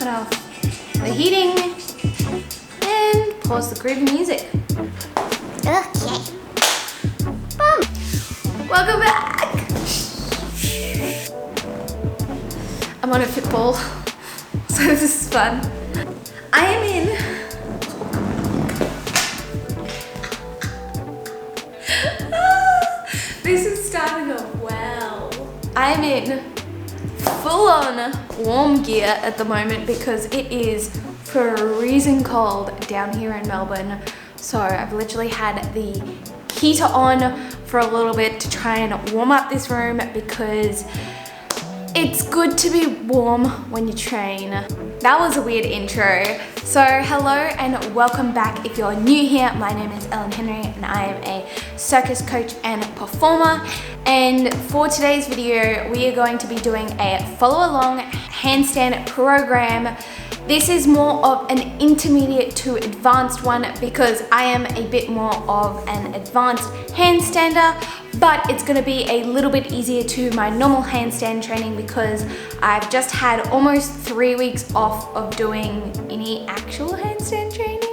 turn off the heating and pause the groovy music. Okay. Welcome back! I'm on a football, so this is fun. I am in this is starting off well. I am in full-on warm gear at the moment because it is freezing cold down here in Melbourne. So I've literally had the heater on for a little bit to try and warm up this room because it's good to be warm when you train. That was a weird intro. So hello and welcome back. If you're new here, my name is Ellen Henry and I am a circus coach and performer. And for today's video, we are going to be doing a follow along handstand program. This is more of an intermediate to advanced one because I am a bit more of an advanced handstander, but it's gonna be a little bit easier to my normal handstand training because I've just had almost 3 weeks off of doing any actual handstand training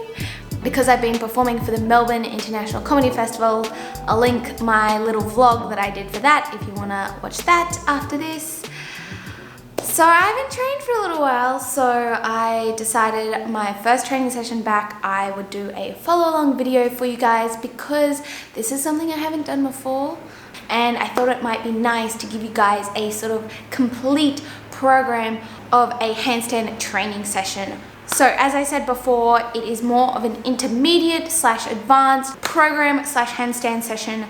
because I've been performing for the Melbourne International Comedy Festival. I'll link my little vlog that I did for that if you wanna watch that after this. So I haven't trained for a little while, so I decided my first training session back, I would do a follow along video for you guys because this is something I haven't done before. And I thought it might be nice to give you guys a sort of complete program of a handstand training session. So as I said before, it is more of an intermediate / advanced program / handstand session.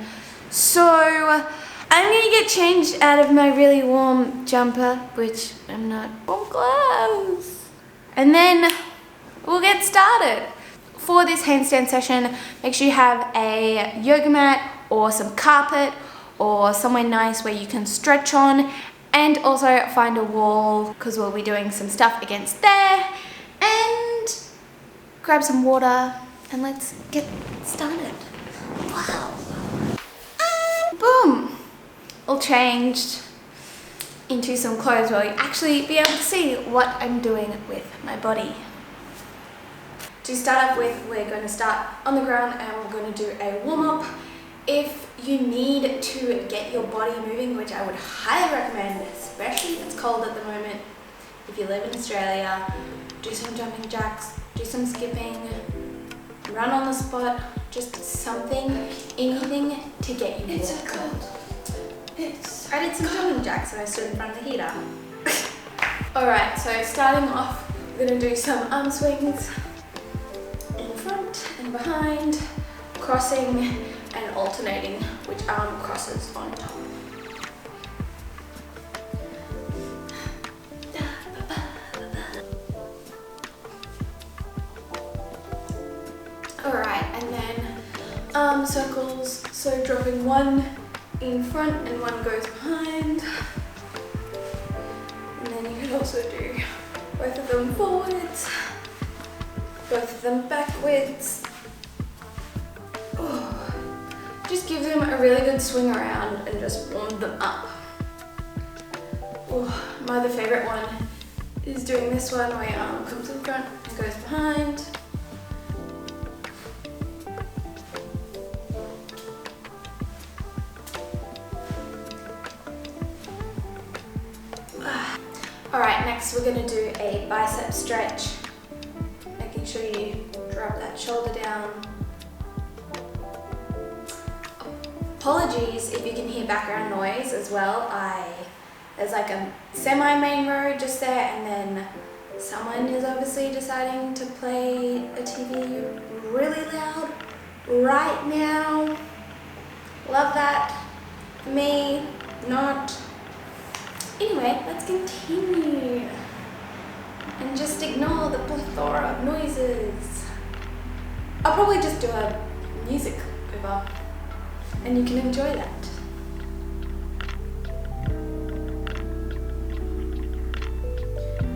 So I'm gonna get changed out of my really warm jumper, which I'm not, warm clothes. And then we'll get started. For this handstand session, make sure you have a yoga mat or some carpet or somewhere nice where you can stretch on, and also find a wall because we'll be doing some stuff against there. And grab some water and let's get started. Wow. And boom. All changed into some clothes where you actually be able to see what I'm doing with my body. To start off with, we're going to start on the ground and we're going to do a warm-up. If you need to get your body moving, which I would highly recommend, especially if it's cold at the moment, if you live in Australia, do some jumping jacks, do some skipping, run on the spot, just something, anything to get you It's warm. cold. I did some jumping jacks and I stood in front of the heater. Alright, so starting off, we're going to do some arm swings in front and behind, crossing and alternating which arm crosses on top. Alright, and then arm circles, so dropping one in front and one goes behind. And then you could also do both of them forwards, both of them backwards. Oh, just give them a really good swing around and just warm them up. Oh, my other favourite one is doing this one where your arm comes in front and goes behind. Alright, next we're going to do a bicep stretch, making sure you drop that shoulder down. Apologies if you can hear background noise as well. There's like a semi-main road just there, and then someone is obviously deciding to play a TV really loud right now. Love that. For me, not. Anyway, let's continue and just ignore the plethora of noises. I'll probably just do a music over and you can enjoy that.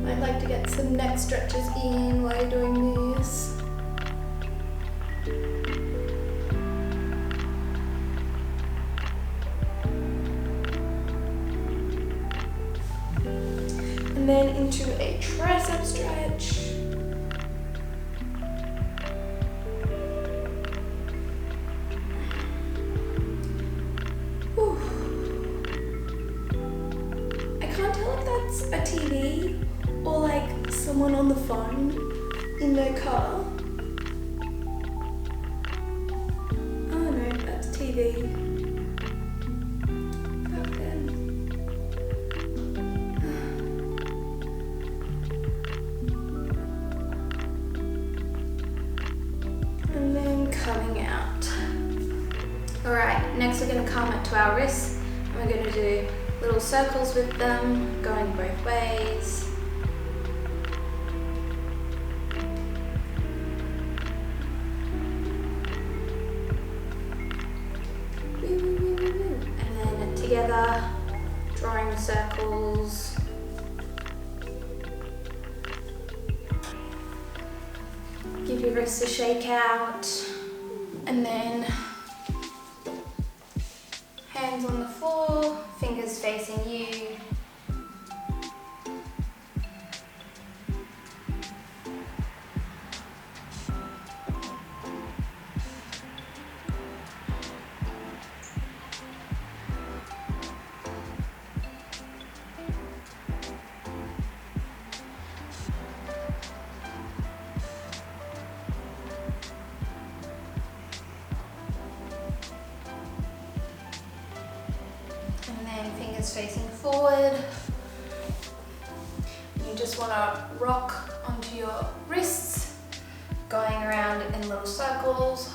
I'd like to get some neck stretches in while you're doing this. And And then into a tricep stretch. Whew. I can't tell if that's a TV or like someone on the phone in their car. Oh no, that's TV. And then coming out. Alright, next we're going to come to our wrists and we're going to do little circles with them, going both ways. And then together, drawing circles. Give your wrists a shake out. And then hands on the floor, fingers facing you. Fingers facing forward. You just want to rock onto your wrists, going around in little circles.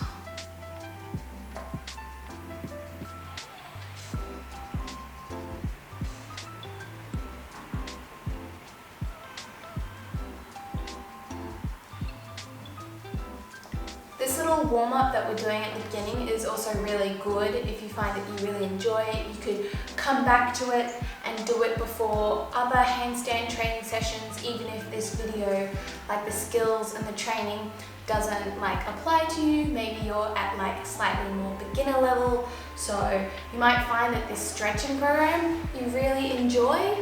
This little warm-up that we're doing at the beginning is also really good. If you find that you really enjoy it, you could come back to it and do it before other handstand training sessions, even if this video, like the skills and the training, doesn't like apply to you. Maybe you're at like a slightly more beginner level, so you might find that this stretching program you really enjoy.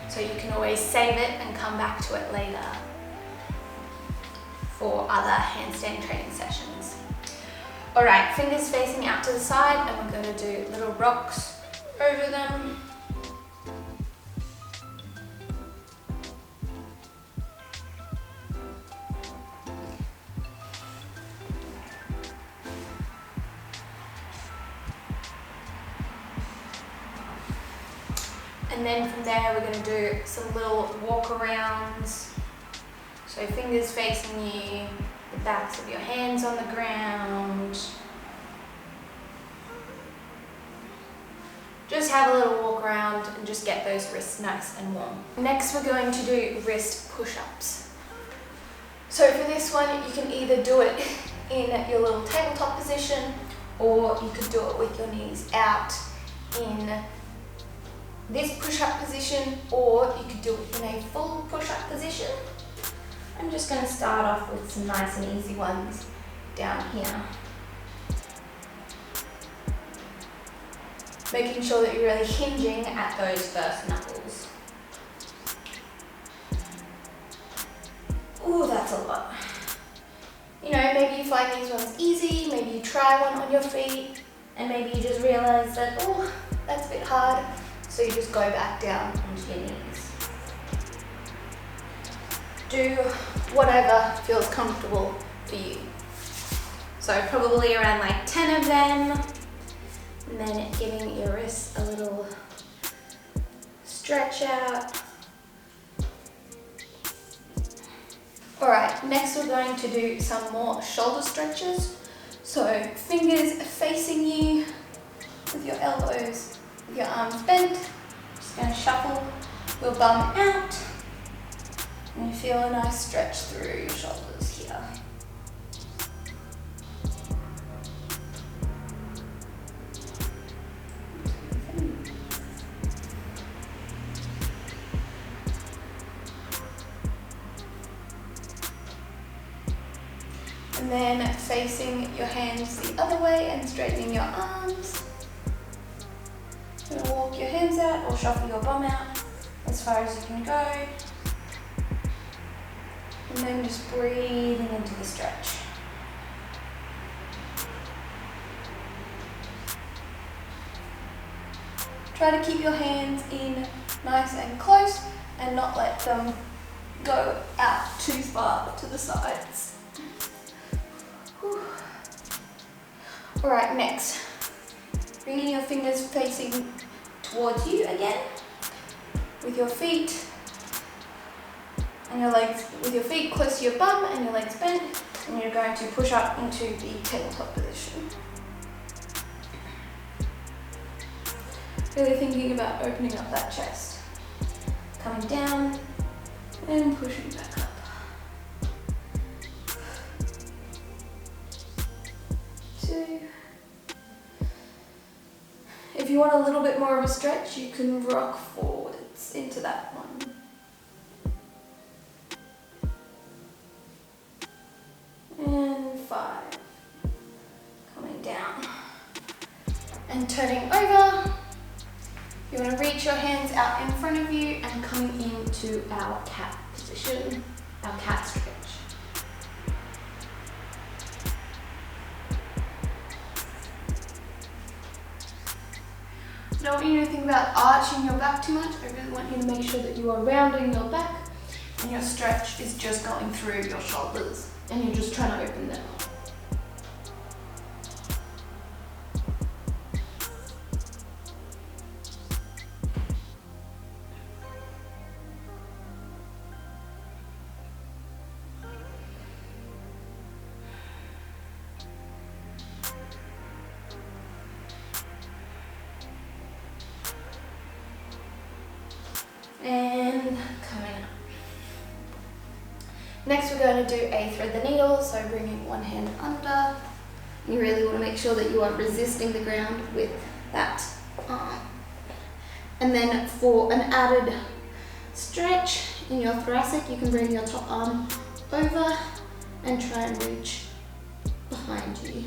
So you can always save it and come back to it later for other handstand training sessions. All right, fingers facing out to the side, and we're going to do little rocks over them. And then from there, we're going to do some little walk arounds. So fingers facing you, the backs of your hands on the ground. Just have a little walk around and just get those wrists nice and warm. Next, we're going to do wrist push-ups. So for this one, you can either do it in your little tabletop position, or you could do it with your knees out in this push-up position, or you could do it in a full push-up position. I'm just going to start off with some nice and easy ones down here. Making sure that you're really hinging at those first knuckles. Ooh, that's a lot. You know, maybe you find these ones easy, maybe you try one on your feet, and maybe you just realize that, oh, that's a bit hard, so you just go back down onto your knees. Do whatever feels comfortable for you. So probably around like 10 of them, and then giving your wrists a little stretch out. All right, next we're going to do some more shoulder stretches. So fingers facing you with your elbows, with your arms bent. Just gonna shuffle your bum out. And you feel a nice stretch through your shoulders here. And then facing your hands the other way and straightening your arms. I'm gonna walk take your hands out or shuffle your bum out as far as you can go. And then just breathing into the stretch. Try to keep your hands in nice and close and not let them go out too far to the sides. Whew. All right, next. Bringing your fingers facing towards you again, with your feet and your legs, with your feet close to your bum and your legs bent, and you're going to push up into the tabletop position. Really thinking about opening up that chest. Coming down and pushing back up. Two. If you want a little bit more of a stretch, you can rock forwards into that one. And 5. Coming down. And turning over. You want to reach your hands out in front of you and coming into our cat position, our cat stretch. I don't want you to think about arching your back too much. I really want you to make sure that you are rounding your back and your stretch is just going through your shoulders and you're just trying to open them up. And coming up. Next we're going to do a thread the needle, so bringing one hand under. You really want to make sure that you are resisting the ground with that arm. And then for an added stretch in your thoracic, you can bring your top arm over and try and reach behind you.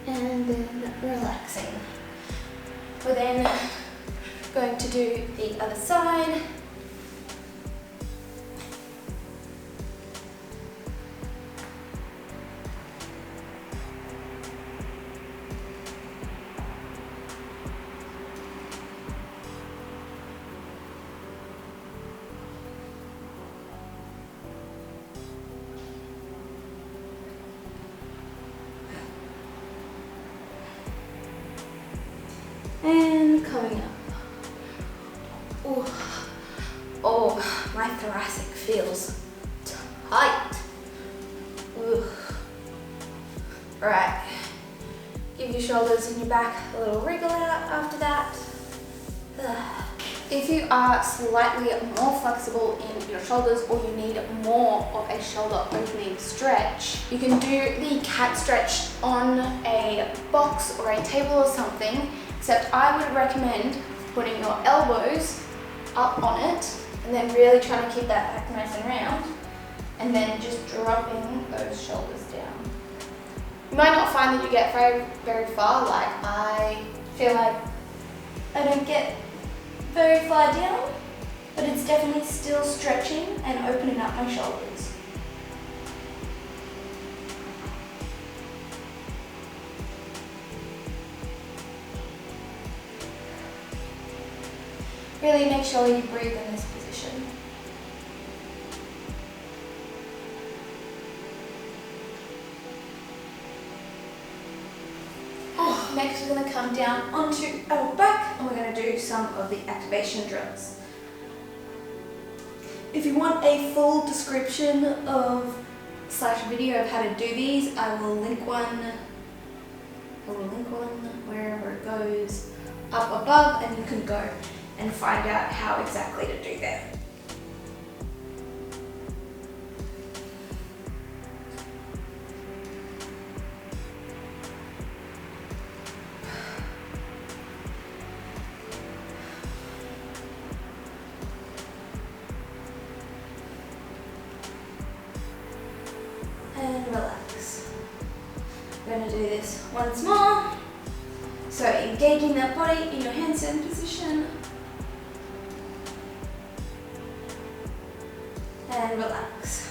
And then relaxing. We're then going to do the other side. And coming up. Ooh. Oh, my thoracic feels tight. Ooh. Alright, give your shoulders and your back a little wriggle out after that. If you are slightly more flexible in your shoulders or you need more of a shoulder opening stretch, you can do the cat stretch on a box or a table or something, except I would recommend putting your elbows up on it and then really trying to keep that back nice and round, and then just dropping those shoulders down. You might not find that you get very far, like I feel like I don't get very far down, but it's definitely still stretching and opening up my shoulders. Really make sure you breathe in this position. Next we're going to come down onto our back and we're going to do some of the activation drills. If you want a full description of / video of how to do these, I will link one I will link on wherever it goes up above, and you can go and find out how exactly to do that. And relax. We're going to do this once more. So engaging that body in your handstand position. And relax.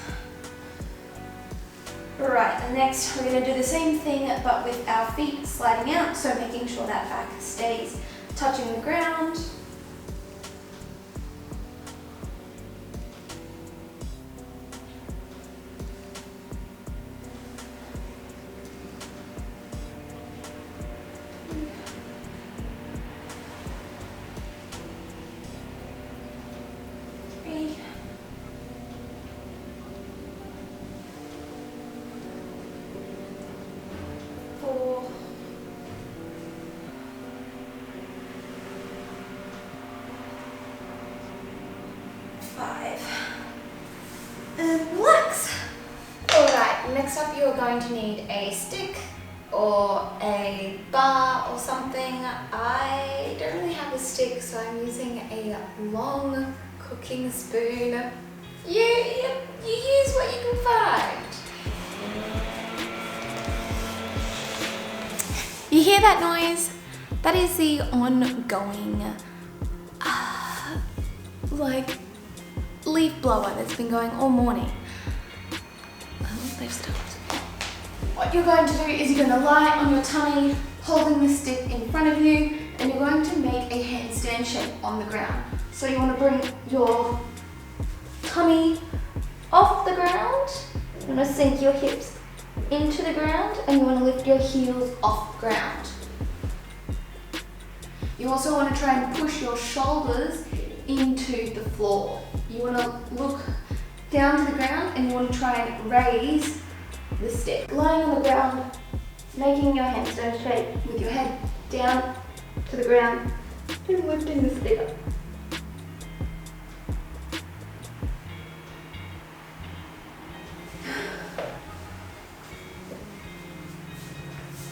Right, and next we're going to do the same thing but with our feet sliding out, so making sure that back stays touching the ground. And relax. Alright, next up you're going to need a stick or a bar or something. I don't really have a stick, so I'm using a long cooking spoon. You use what you can find. You hear that noise? That is the ongoing leaf blower that's been going all morning. Oh, they've stopped. What you're going to do is you're going to lie on your tummy, holding the stick in front of you, and you're going to make a handstand shape on the ground. So you want to bring your tummy off the ground, you want to sink your hips into the ground, and you want to lift your heels off the ground. You also want to try and push your shoulders into the floor. You want to look down to the ground and you want to try and raise the stick. Lying on the ground, making your handstand shape with your head down to the ground and lifting the stick up.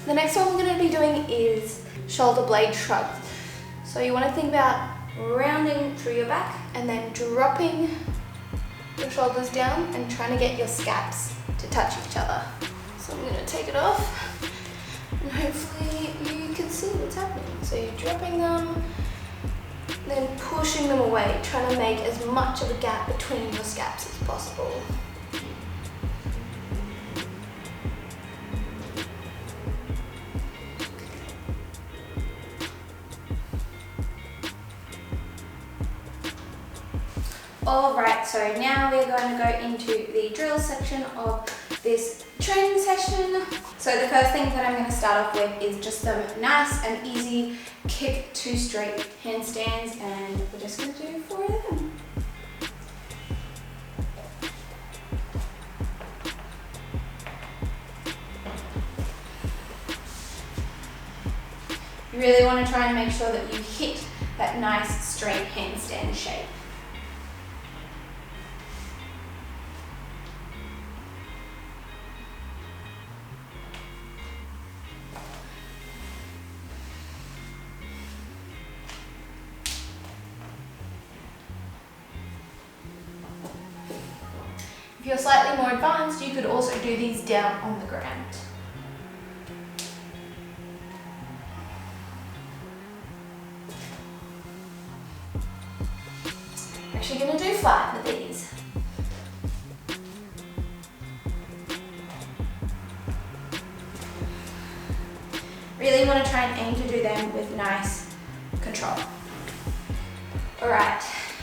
The next one we're going to be doing is shoulder blade shrugs. So you want to think about rounding through your back and then dropping your shoulders down and trying to get your scaps to touch each other. So I'm going to take it off and hopefully you can see what's happening. So you're dropping them, then pushing them away, trying to make as much of a gap between your scaps as possible. Alright, so now we're going to go into the drill section of this training session. So the first thing that I'm going to start off with is just some nice and easy kick to straight handstands, and we're just going to do 4 of them. You really want to try and make sure that you hit that nice straight handstand shape. If you're slightly more advanced, you could also do these down on the ground. I'm actually going to do 5 of these. Really want to try and aim to do them with nice control. Alright,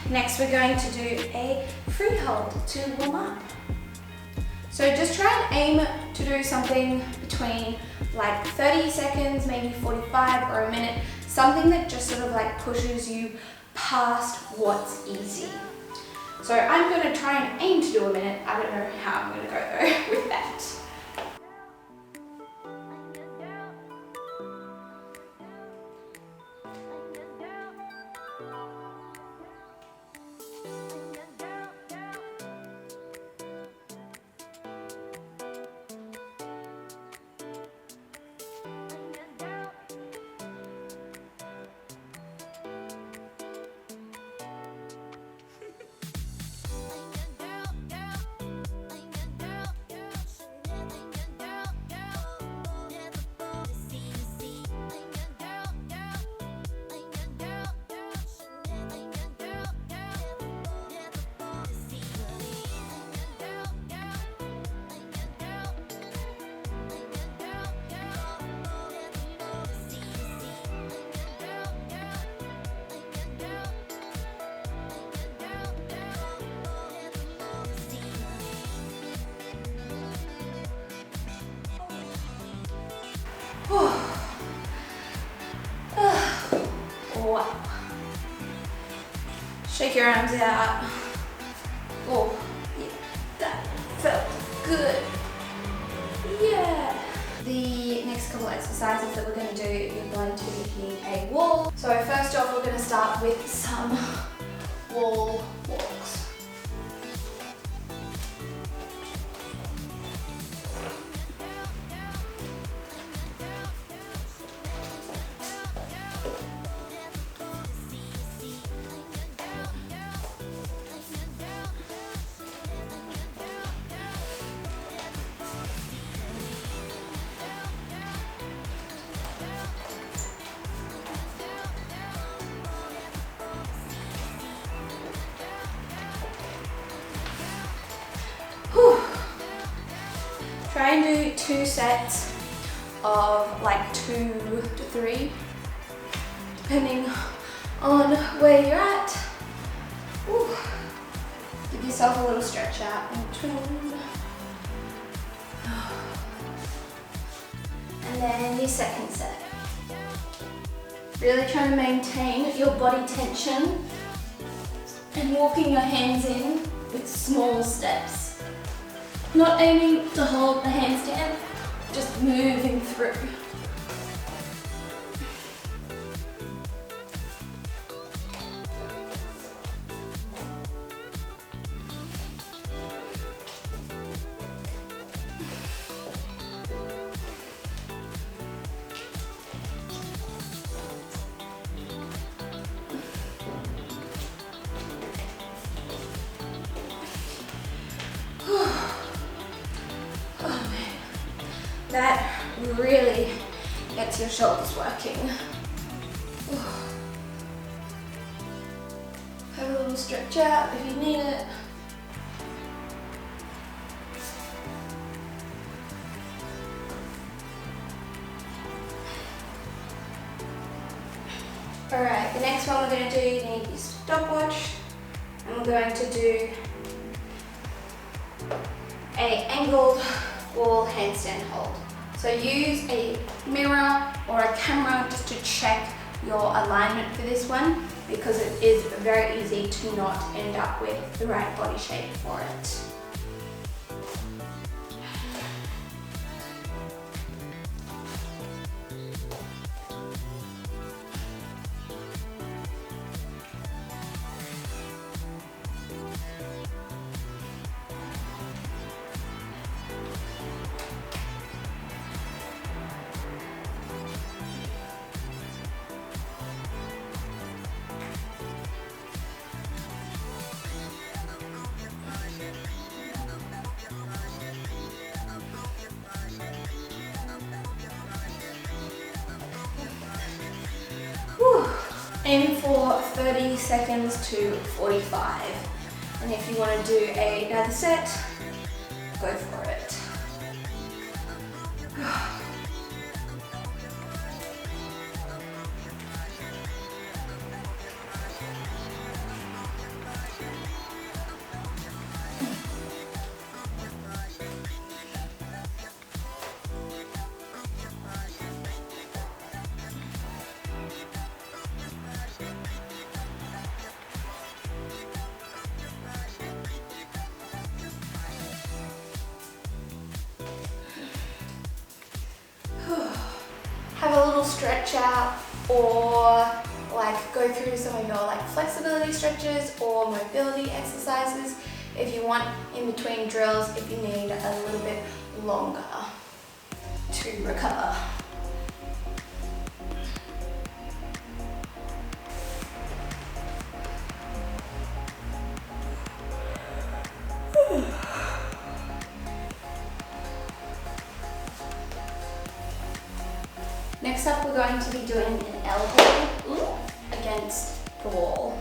next we're going to do a free hold to warm up. So just try and aim to do something between like 30 seconds, maybe 45 or a minute, something that just sort of like pushes you past what's easy. So I'm going to try and aim to do a minute. I don't know how I'm going to go though with that. Wow. Shake your arms out. Oh, yeah, that felt good. Yeah. The next couple of exercises that we're going to do, you're going to need a wall. So first off, we're going to start with some wall walks. Whew. Try and do 2 sets of like 2 to 3, depending on where you're at. Whew. Give yourself a little stretch out in between. And then your second set. Really trying to maintain your body tension and walking your hands in with small steps. Not aiming to hold the handstand, just moving through. That really gets your shoulders working. Have a little stretch out if you need it. Alright, the next one we're going to do, you need your stopwatch, and we're going to do a angled wall handstand hold. So use a mirror or a camera just to check your alignment for this one, because it is very easy to not end up with the right body shape for it. Aim for 30 seconds to 45. And if you want to do another set, go for it. Have a little stretch out or like go through some of your like flexibility stretches or mobility exercises if you want in between drills, if you need a little bit longer to recover. Next up, we're going to be doing an elbow against the wall.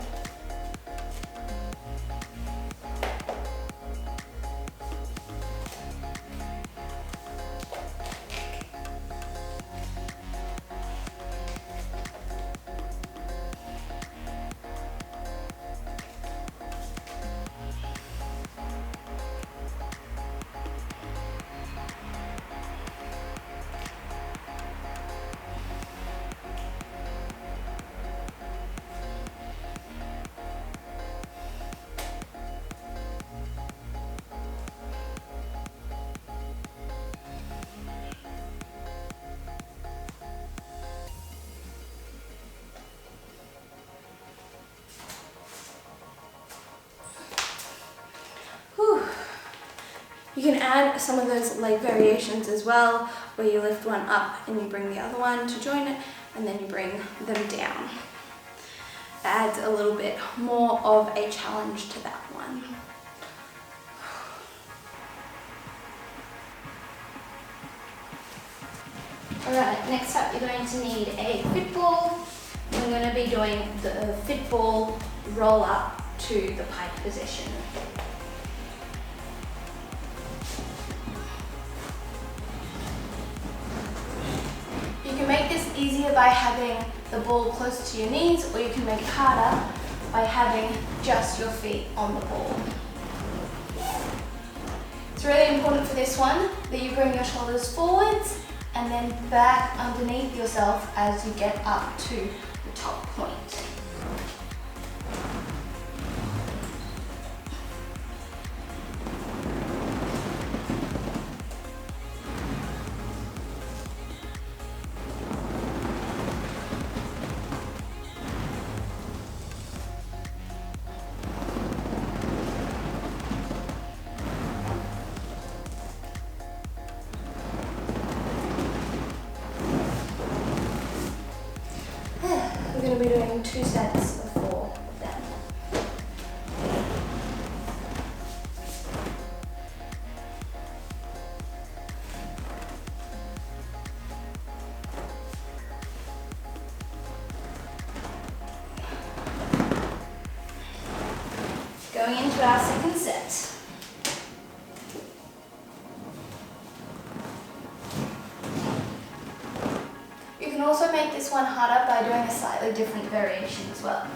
You can add some of those leg variations as well, where you lift one up and you bring the other one to join it, and then you bring them down. Adds a little bit more of a challenge to that one. Alright, next up you're going to need a fit ball. We're going to be doing the fit ball roll up to the pike position. You can make this easier by having the ball closer to your knees, or you can make it harder by having just your feet on the ball. It's really important for this one that you bring your shoulders forwards and then back underneath yourself as you get up to the top point. We're going to be doing 2 sets of 4 of them. Going into our second set. You can also make this one harder by doing a slightly different variation as well.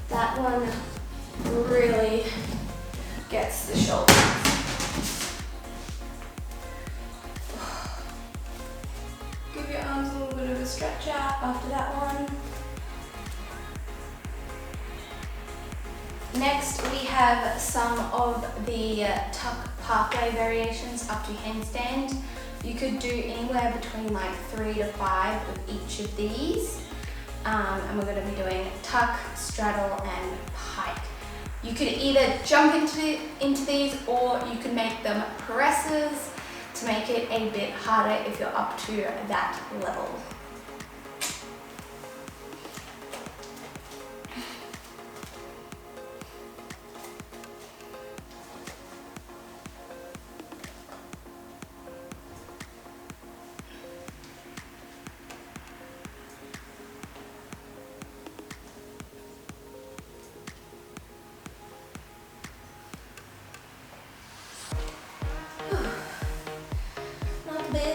That one really gets the shoulders. Give your arms a little bit of a stretch out after that one. Next, we have some of the tuck pathway variations up to handstand. You could do anywhere between like 3 to 5 of each of these. And we're going to be doing tuck, straddle and pike. You could either jump into these, or you can make them presses to make it a bit harder if you're up to that level.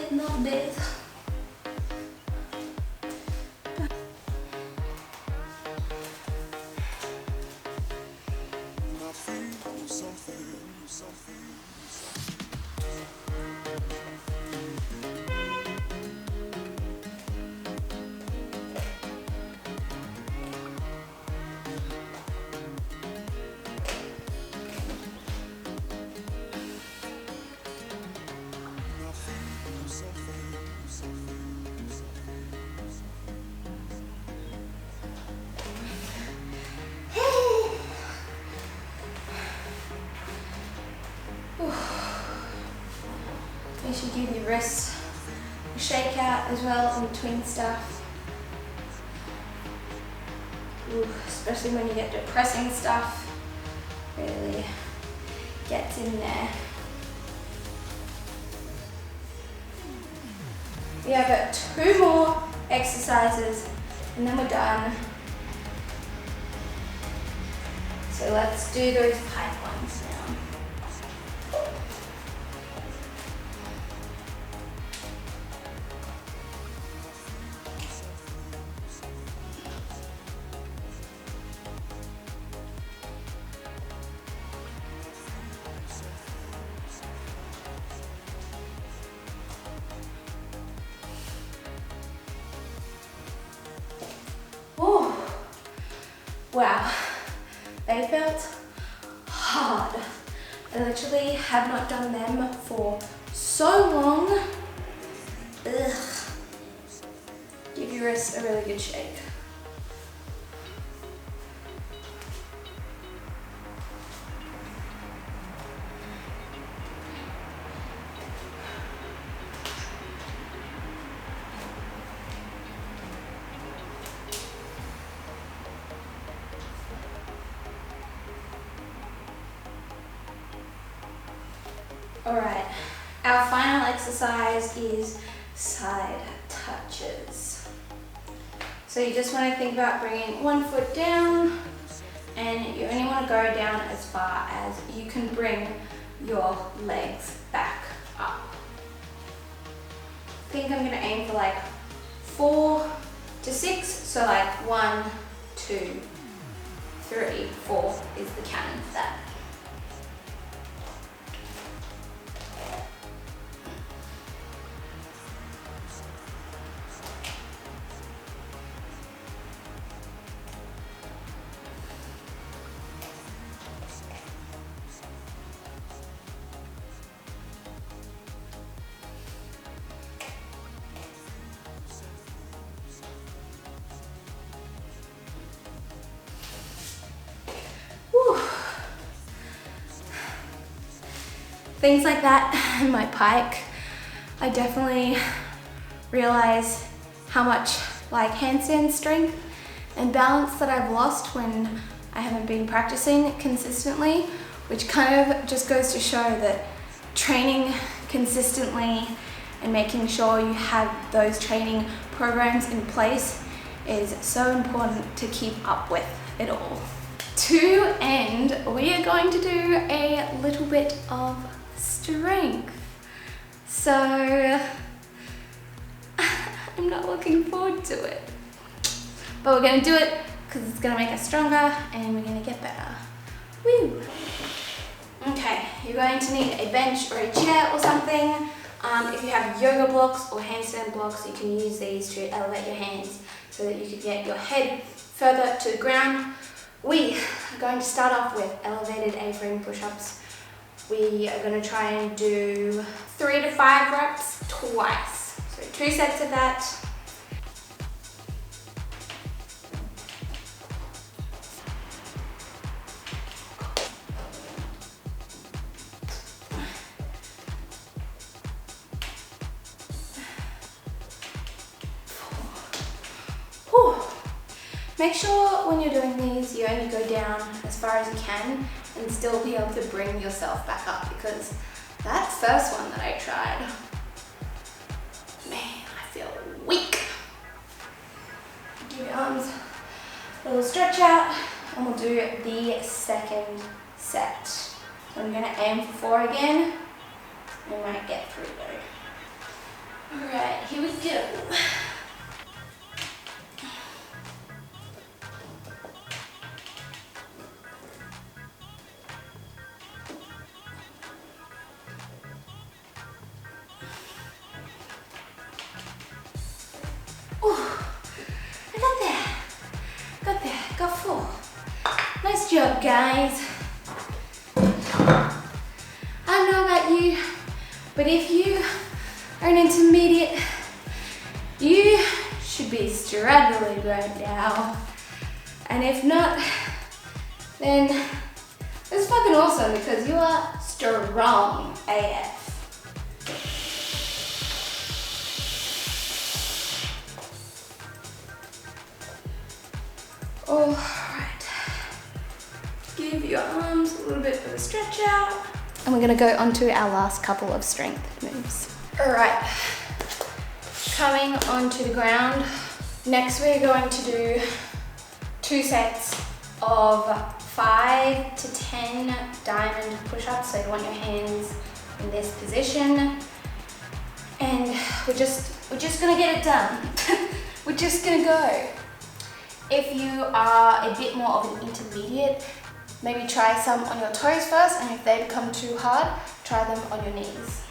Not bad. well in between stuff. Ooh, especially when you get to pressing stuff, really gets in there. We have 2 more exercises and then we're done. So let's do those pike ones now. Wow, they felt hard. I literally have not done them for so long. Ugh. Give your wrist a really good shake. All right, our final exercise is side touches. So you just want to think about bringing one foot down, and you only want to go down as far as you can bring your legs back up. I think I'm going to aim for like 4 to 6, so like 1, 2, 3, 4 is the counting for that. Things like that in my pike, I definitely realize how much like handstand strength and balance that I've lost when I haven't been practicing consistently, which kind of just goes to show that training consistently and making sure you have those training programs in place is so important to keep up with it all. To end, we are going to do a little bit of strength. So I'm not looking forward to it, but we're going to do it because it's going to make us stronger and we're going to get better. Woo! Okay, you're going to need a bench or a chair or something. If you have yoga blocks or handstand blocks, you can use these to elevate your hands so that you can get your head further to the ground. We are going to start off with elevated A-frame push-ups. We are going to try and do 3 to 5 reps twice. So 2 sets of that. Make sure when you're doing these, you only go down as far as you can and still be able to bring yourself back up, because that first one that I tried, man, I feel weak. Give your arms a little stretch out and we'll do the second set. So I'm gonna aim for 4 again. We might get through though. All right, here we go. Got 4. Nice job, guys. I don't know about you, but if you are an intermediate, you should be struggling right now. And if not, then it's fucking awesome because you are strong AF. All right. Give your arms a little bit of a stretch out. And we're gonna go on to our last couple of strength moves. All right, coming onto the ground. Next, we're going to do 2 sets of 5 to 10 diamond push-ups. So you want your hands in this position. And we're just gonna get it done. We're just gonna go. If you are a bit more of an intermediate, maybe try some on your toes first, and if they become too hard, try them on your knees.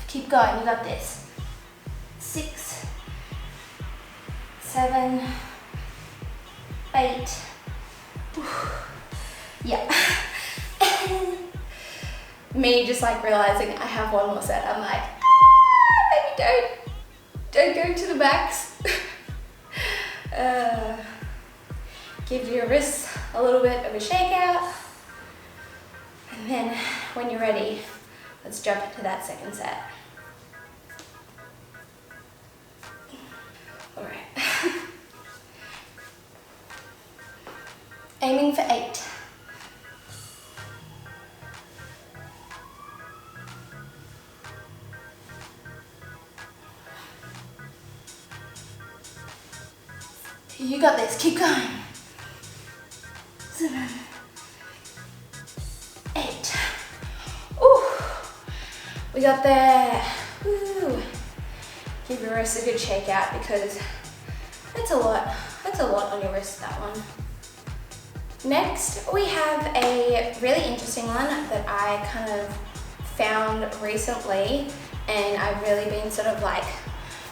Keep going, you got this. 6, 7, 8. Yeah. Me just like realizing I have one more set. I'm like, maybe don't go to the backs. Give your wrists a little bit of a shake out. And then when you're ready, let's jump into that second set. All right. Aiming for 8. You got this, keep going. 7, 8. Ooh, we got there. Woo. Give your wrists a good shake out because that's a lot on your wrist, that one. Next, we have a really interesting one that I kind of found recently, and I've really been sort of like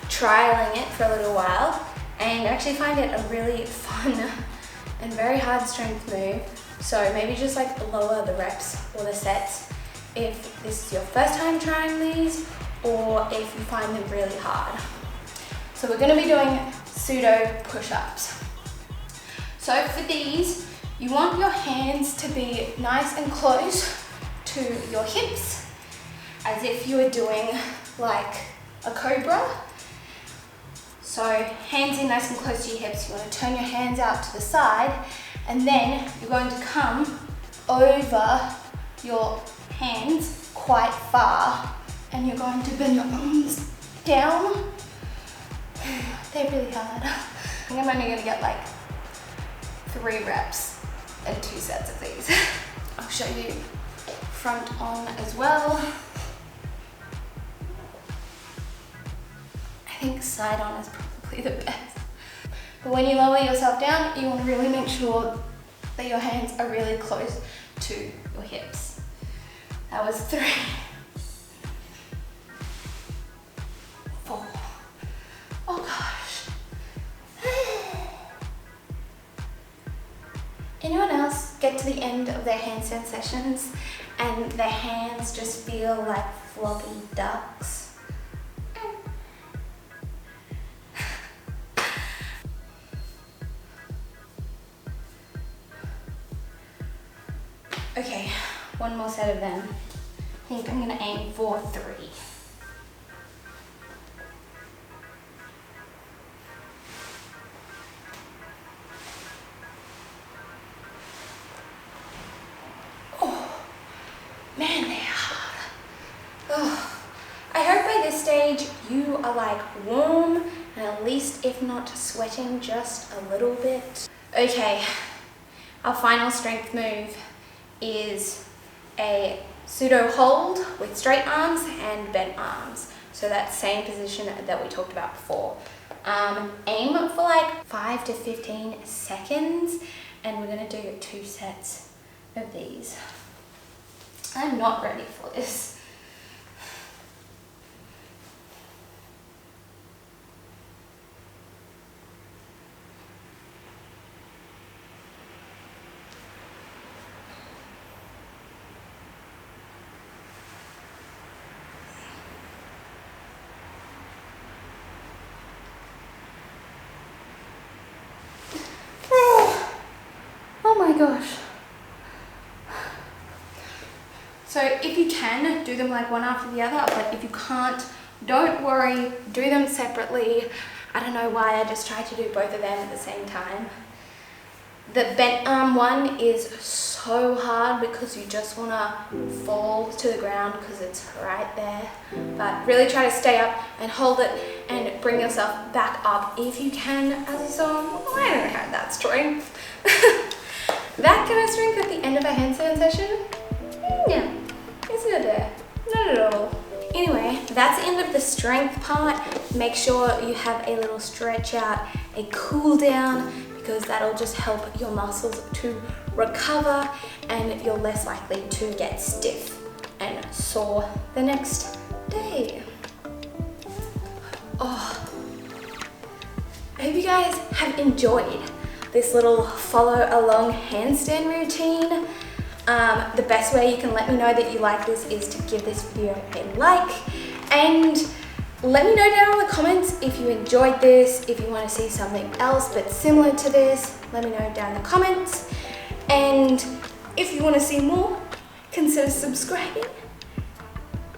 trialing it for a little while, and actually find it a really fun and very hard strength move. So maybe just like lower the reps or the sets if this is your first time trying these, or if you find them really hard. So we're gonna be doing pseudo push-ups. So for these, you want your hands to be nice and close to your hips, as if you were doing like a cobra. So hands in nice and close to your hips. You want to turn your hands out to the side, and then you're going to come over your hands quite far, and you're going to bend your arms down. They're really hard. I think I'm only gonna get like 3 reps and 2 sets of these. I'll show you front on as well. I think side on is probably the best. But when you lower yourself down, you want to really make sure that your hands are really close to your hips. That was 3, 4. Oh gosh. Anyone else get to the end of their handstand sessions and their hands just feel like floppy ducks? Okay, one more set of them. I think I'm gonna aim for 3. Oh, man, they're hard. Oh, I hope by this stage you are like warm and at least if not sweating just a little bit. Okay, our final strength move is a pseudo hold with straight arms and bent arms. So that same position that we talked about before. Aim for like 5 to 15 seconds, and we're gonna do 2 sets of these. I'm not ready for this. Oh my gosh. if you can, do them like one after the other, but if you can't, don't worry, do them separately. I don't know why I just tried to do both of them at the same time. The bent arm one is so hard because you just want to fall to the ground because it's right there. But really try to stay up and hold it and bring yourself back up if you can. As you saw, I don't have that strength. That kind of strength at the end of a handstand session? Yeah, it's not there. Not at all. Anyway, that's the end of the strength part. Make sure you have a little stretch out, a cool down, because that'll just help your muscles to recover and you're less likely to get stiff and sore the next day. Oh, I hope you guys have enjoyed this little follow along handstand routine. The best way you can let me know that you like this is to give this video a like, and let me know down in the comments if you enjoyed this, if you want to see something else but similar to this, let me know down in the comments. And if you want to see more, consider subscribing.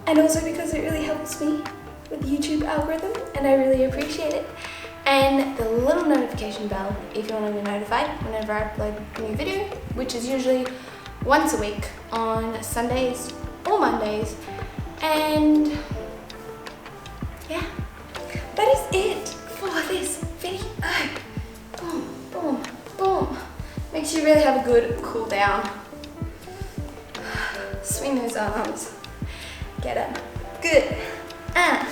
And also because it really helps me with the YouTube algorithm and I really appreciate it. And the little notification bell if you want to be notified whenever I upload a new video, which is usually once a week on Sundays or Mondays. And yeah, that is it for this video. Boom, boom, boom. Make sure you really have a good cool down. Swing those arms. Get up. Good. And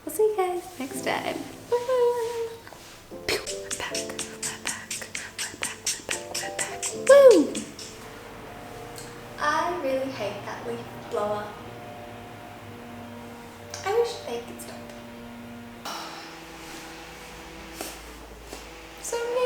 we'll see you guys next time. Woo! I really hate that leaf blower. I wish they could stop. So yeah.